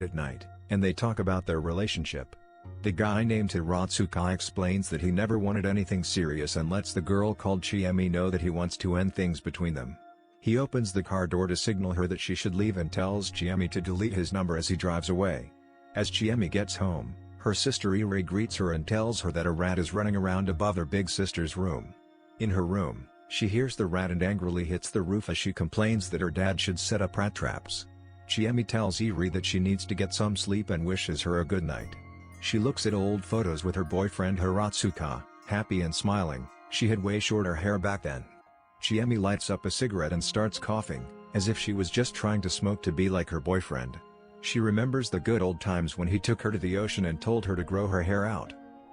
at night, and they talk about their relationship. The guy named Hiratsuka explains that he never wanted anything serious and lets the girl called Chiemi know that he wants to end things between them. He opens the car door to signal her that she should leave and tells Chiemi to delete his number as he drives away. As Chiemi gets home, her sister Iri greets her and tells her that a rat is running around above her big sister's room. In her room, she hears the rat and angrily hits the roof as she complains that her dad should set up rat traps. Chiemi tells Iri that she needs to get some sleep and wishes her a good night. She looks at old photos with her boyfriend Hiratsuka, happy and smiling. She had way shorter hair back then. Chiemi lights up a cigarette and starts coughing, as if she was just trying to smoke to be like her boyfriend. She remembers the good old times when he took her to the ocean and told her to grow her hair out.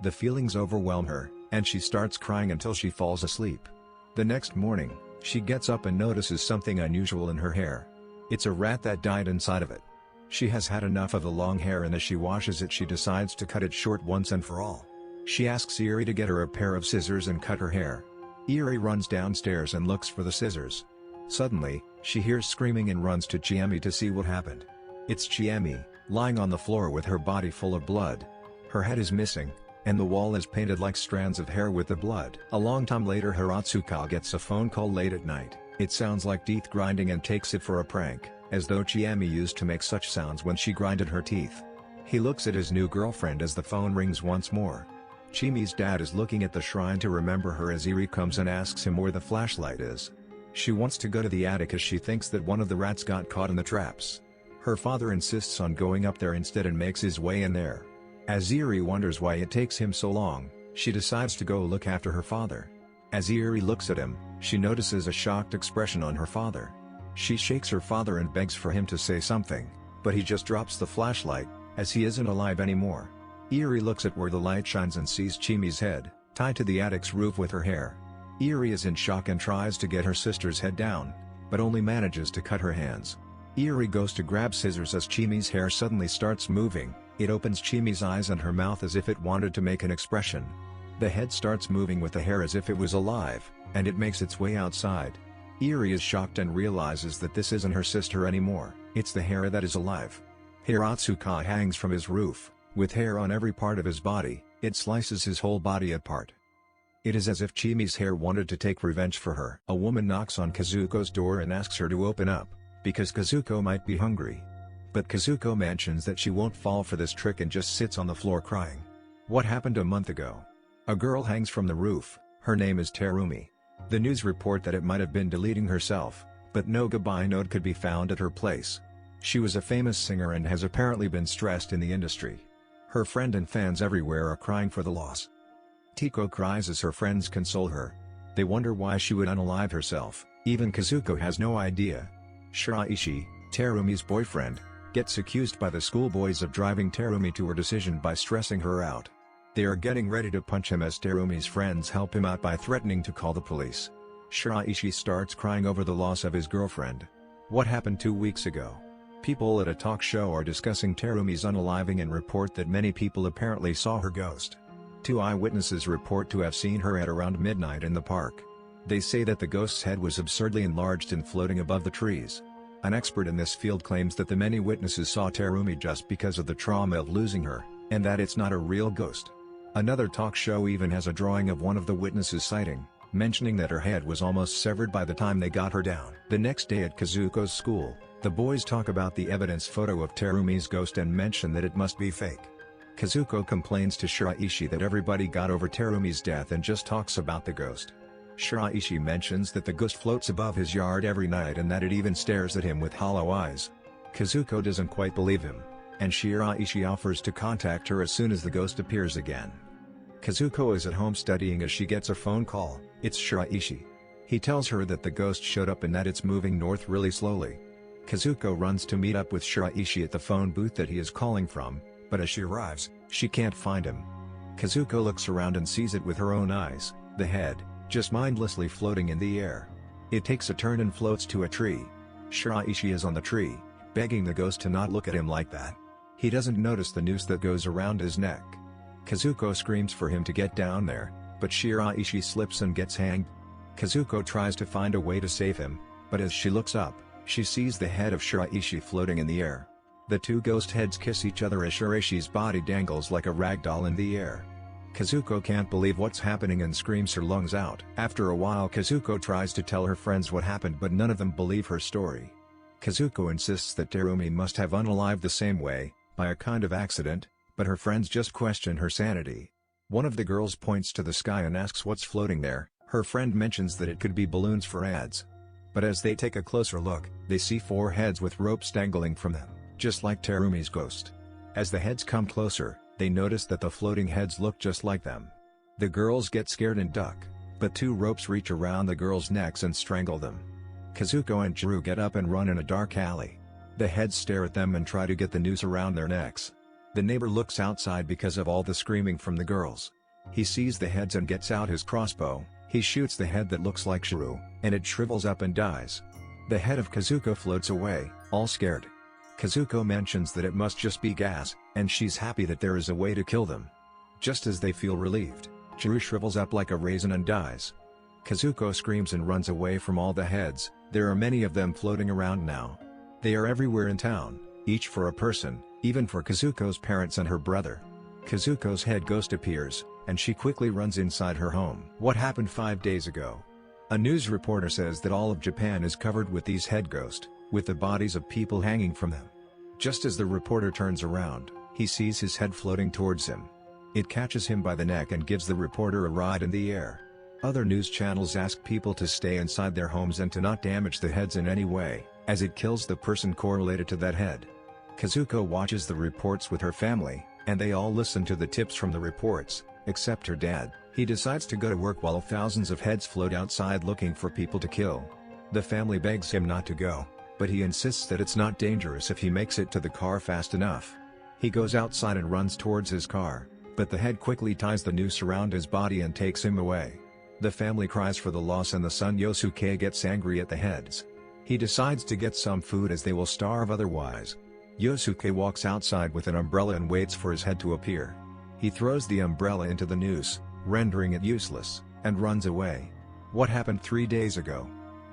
The feelings overwhelm her, and she starts crying until she falls asleep. The next morning, she gets up and notices something unusual in her hair. It's a rat that died inside of it. She has had enough of the long hair, and as she washes it she decides to cut it short once and for all. She asks Iri to get her a pair of scissors and cut her hair. Iri runs downstairs and looks for the scissors. Suddenly, she hears screaming and runs to Chiemi to see what happened. It's Chiemi, lying on the floor with her body full of blood. Her head is missing, and the wall is painted like strands of hair with the blood. A long time later, Hiratsuka gets a phone call late at night. It sounds like teeth grinding and takes it for a prank, as though Chiemi used to make such sounds when she grinded her teeth. He looks at his new girlfriend as the phone rings once more. Chiemi's dad is looking at the shrine to remember her as Iri comes and asks him where the flashlight is. She wants to go to the attic as she thinks that one of the rats got caught in the traps. Her father insists on going up there instead and makes his way in there. As Iri wonders why it takes him so long, she decides to go look after her father. As Iri looks at him, she notices a shocked expression on her father. She shakes her father and begs for him to say something, but he just drops the flashlight, as he isn't alive anymore. Iri looks at where the light shines and sees Chiemi's head, tied to the attic's roof with her hair. Iri is in shock and tries to get her sister's head down, but only manages to cut her hands. Iri goes to grab scissors as Chiemi's hair suddenly starts moving. It opens Chiemi's eyes and her mouth as if it wanted to make an expression. The head starts moving with the hair as if it was alive, and it makes its way outside. Iri is shocked and realizes that this isn't her sister anymore, it's the hair that is alive. Hiratsuka hangs from his roof, with hair on every part of his body. It slices his whole body apart. It is as if Chiemi's hair wanted to take revenge for her. A woman knocks on Kazuko's door and asks her to open up, because Kazuko might be hungry. But Kazuko mentions that she won't fall for this trick and just sits on the floor crying. What happened a month ago? A girl hangs from the roof. Her name is Terumi. The news report that it might have been deleting herself, but no goodbye note could be found at her place. She was a famous singer and has apparently been stressed in the industry. Her friend and fans everywhere are crying for the loss. Tiko cries as her friends console her. They wonder why she would unalive herself. Even Kazuko has no idea. Shiraishi, Terumi's boyfriend, gets accused by the schoolboys of driving Terumi to her decision by stressing her out. They are getting ready to punch him as Terumi's friends help him out by threatening to call the police. Shiraishi starts crying over the loss of his girlfriend. What happened 2 weeks ago? People at a talk show are discussing Terumi's unaliving and report that many people apparently saw her ghost. 2 eyewitnesses report to have seen her at around midnight in the park. They say that the ghost's head was absurdly enlarged and floating above the trees. An expert in this field claims that the many witnesses saw Terumi just because of the trauma of losing her, and that it's not a real ghost. Another talk show even has a drawing of one of the witnesses' sighting, mentioning that her head was almost severed by the time they got her down. The next day at Kazuko's school, the boys talk about the evidence photo of Terumi's ghost and mention that it must be fake. Kazuko complains to Shiraishi that everybody got over Terumi's death and just talks about the ghost. Shiraishi mentions that the ghost floats above his yard every night and that it even stares at him with hollow eyes. Kazuko doesn't quite believe him, and Shiraishi offers to contact her as soon as the ghost appears again. Kazuko is at home studying as she gets a phone call. It's Shiraishi. He tells her that the ghost showed up and that it's moving north really slowly. Kazuko runs to meet up with Shiraishi at the phone booth that he is calling from, but as she arrives, she can't find him. Kazuko looks around and sees it with her own eyes, the head, just mindlessly floating in the air. It takes a turn and floats to a tree. Shiraishi is on the tree, begging the ghost to not look at him like that. He doesn't notice the noose that goes around his neck. Kazuko screams for him to get down there, but Shiraishi slips and gets hanged. Kazuko tries to find a way to save him, but as she looks up, she sees the head of Shiraishi floating in the air. The two ghost heads kiss each other as Shireishi's body dangles like a rag doll in the air. Kazuko can't believe what's happening and screams her lungs out. After a while Kazuko tries to tell her friends what happened but none of them believe her story. Kazuko insists that Terumi must have unalived the same way, by a kind of accident, but her friends just question her sanity. One of the girls points to the sky and asks what's floating there. Her friend mentions that it could be balloons for ads. But as they take a closer look, they see 4 heads with ropes dangling from them, just like Terumi's ghost. As the heads come closer, they notice that the floating heads look just like them. The girls get scared and duck, but 2 ropes reach around the girls' necks and strangle them. Kazuko and Jiro get up and run in a dark alley. The heads stare at them and try to get the noose around their necks. The neighbor looks outside because of all the screaming from the girls. He sees the heads and gets out his crossbow. He shoots the head that looks like Jiro, and it shrivels up and dies. The head of Kazuko floats away, all scared. Kazuko mentions that it must just be gas, and she's happy that there is a way to kill them. Just as they feel relieved, Jiro shrivels up like a raisin and dies. Kazuko screams and runs away from all the heads. There are many of them floating around now. They are everywhere in town, each for a person, even for Kazuko's parents and her brother. Kazuko's head ghost appears, and she quickly runs inside her home. What happened 5 days ago? A news reporter says that all of Japan is covered with these head ghosts, with the bodies of people hanging from them. Just as the reporter turns around, he sees his head floating towards him. It catches him by the neck and gives the reporter a ride in the air. Other news channels ask people to stay inside their homes and to not damage the heads in any way, as it kills the person correlated to that head. Kazuko watches the reports with her family, and they all listen to the tips from the reports, except her dad. He decides to go to work while thousands of heads float outside looking for people to kill. The family begs him not to go, but he insists that it's not dangerous if he makes it to the car fast enough. He goes outside and runs towards his car, but the head quickly ties the noose around his body and takes him away. The family cries for the loss and the son Yosuke gets angry at the heads. He decides to get some food as they will starve otherwise. Yosuke walks outside with an umbrella and waits for his head to appear. He throws the umbrella into the noose, rendering it useless, and runs away. What happened 3 days ago?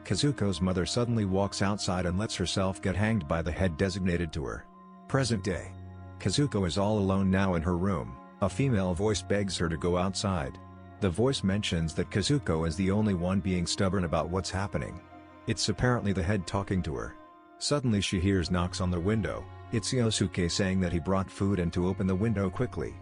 Kazuko's mother suddenly walks outside and lets herself get hanged by the head designated to her. Present day. Kazuko is all alone now in her room. A female voice begs her to go outside. The voice mentions that Kazuko is the only one being stubborn about what's happening. It's apparently the head talking to her. Suddenly she hears knocks on the window. It's Yosuke saying that he brought food and to open the window quickly.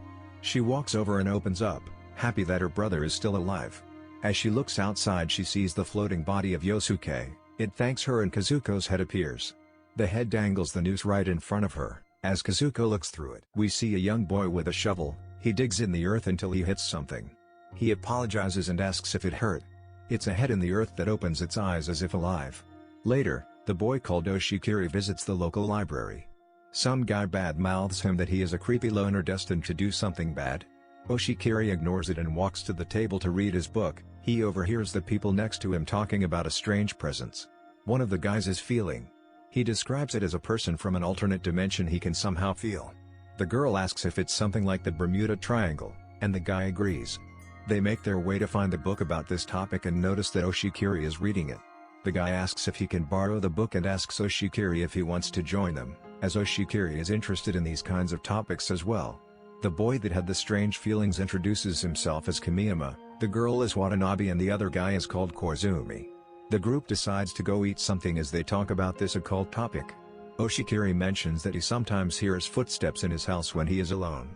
She walks over and opens up, happy that her brother is still alive. As she looks outside she sees the floating body of Yosuke. It thanks her and Kazuko's head appears. The head dangles the noose right in front of her. As Kazuko looks through it, we see a young boy with a shovel. He digs in the earth until he hits something. He apologizes and asks if it hurt. It's a head in the earth that opens its eyes as if alive. Later, the boy called Oshikiri visits the local library. Some guy bad-mouths him that he is a creepy loner destined to do something bad. Oshikiri ignores it and walks to the table to read his book. He overhears the people next to him talking about a strange presence. One of the guys is feeling. He describes it as a person from an alternate dimension he can somehow feel. The girl asks if it's something like the Bermuda Triangle, and the guy agrees. They make their way to find the book about this topic and notice that Oshikiri is reading it. The guy asks if he can borrow the book and asks Oshikiri if he wants to join them, as Oshikiri is interested in these kinds of topics as well. The boy that had the strange feelings introduces himself as Kamiyama, the girl is Watanabe and the other guy is called Koizumi. The group decides to go eat something as they talk about this occult topic. Oshikiri mentions that he sometimes hears footsteps in his house when he is alone.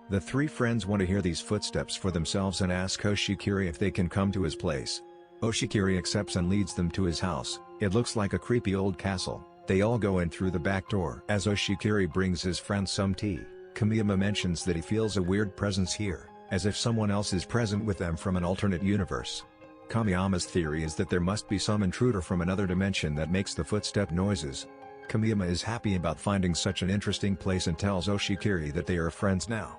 The 3 friends want to hear these footsteps for themselves and ask Oshikiri if they can come to his place. Oshikiri accepts and leads them to his house. It looks like a creepy old castle. They all go in through the back door. As Oshikiri brings his friend some tea, Kamiyama mentions that he feels a weird presence here, as if someone else is present with them from an alternate universe. Kamiyama's theory is that there must be some intruder from another dimension that makes the footstep noises. Kamiyama is happy about finding such an interesting place and tells Oshikiri that they are friends now.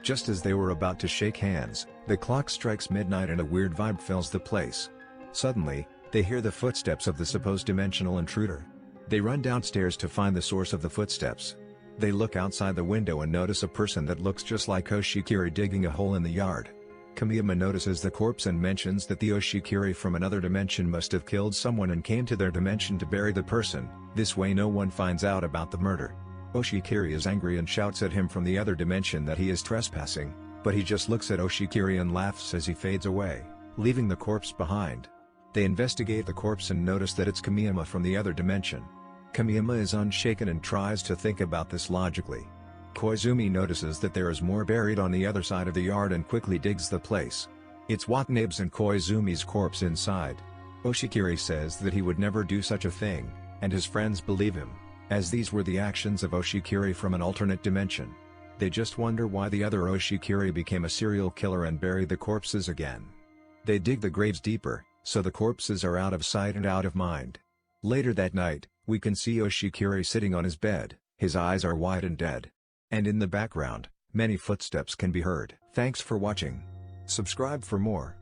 Just as they were about to shake hands, the clock strikes midnight and a weird vibe fills the place. Suddenly, they hear the footsteps of the supposed dimensional intruder. They run downstairs to find the source of the footsteps. They look outside the window and notice a person that looks just like Oshikiri digging a hole in the yard. Kamiyama notices the corpse and mentions that the Oshikiri from another dimension must have killed someone and came to their dimension to bury the person. This way no one finds out about the murder. Oshikiri is angry and shouts at him from the other dimension that he is trespassing, but he just looks at Oshikiri and laughs as he fades away, leaving the corpse behind. They investigate the corpse and notice that it's Kamiyama from the other dimension. Kamiyama is unshaken and tries to think about this logically. Koizumi notices that there is more buried on the other side of the yard and quickly digs the place. It's Watanabe's and Koizumi's corpse inside. Oshikiri says that he would never do such a thing, and his friends believe him, as these were the actions of Oshikiri from an alternate dimension. They just wonder why the other Oshikiri became a serial killer and bury the corpses again. They dig the graves deeper, so the corpses are out of sight and out of mind. Later that night, we can see Oshikiri sitting on his bed, his eyes are wide and dead. And in the background, many footsteps can be heard. Thanks for watching. Subscribe for more.